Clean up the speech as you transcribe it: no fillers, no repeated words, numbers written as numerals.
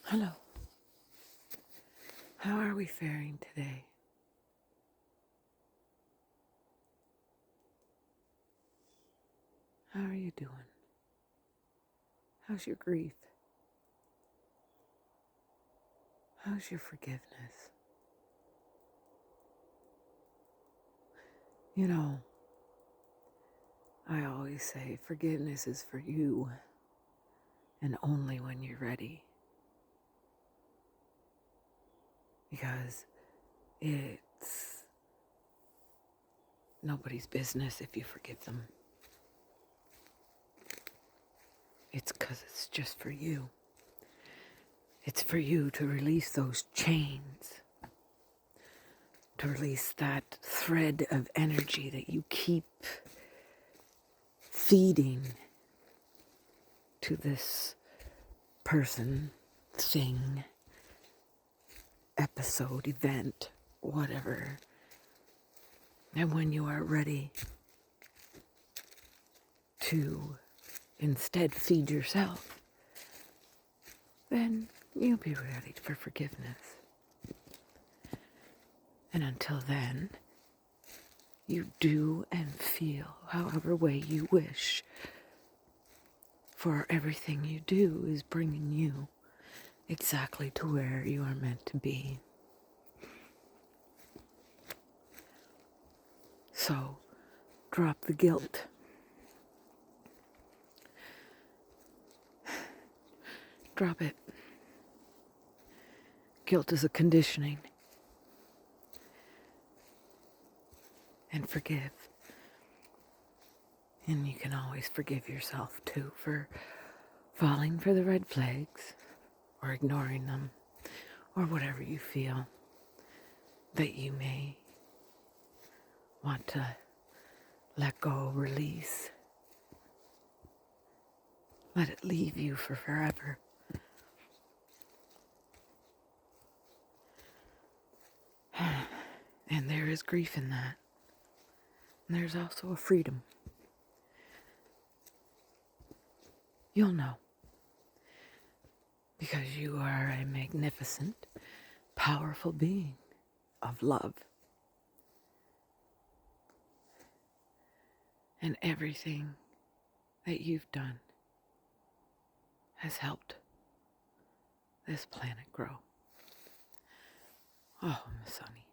Hello. How are we faring today? How are you doing? How's your grief? How's your forgiveness? You know, I always say forgiveness is for you and only when you're ready. Because it's nobody's business if you forgive them. It's because it's just for you. It's for you to release those chains, to release that thread of energy that you keep feeding to this person, thing, episode, event, whatever. And when you are ready to instead feed yourself, then you'll be ready for forgiveness. And until then, you do and feel however way you wish. For everything you do is bringing you exactly to where you are meant to be. So, drop the guilt. Drop it. Guilt is a conditioning. And forgive. And you can always forgive yourself too for falling for the red flags or ignoring them or whatever you feel that you may want to let go, release. Let it leave you for forever. And there is grief in that. And there's also a freedom. You'll know. Because you are a magnificent, powerful being of love. And everything that you've done has helped this planet grow. Oh, Miss Sunny.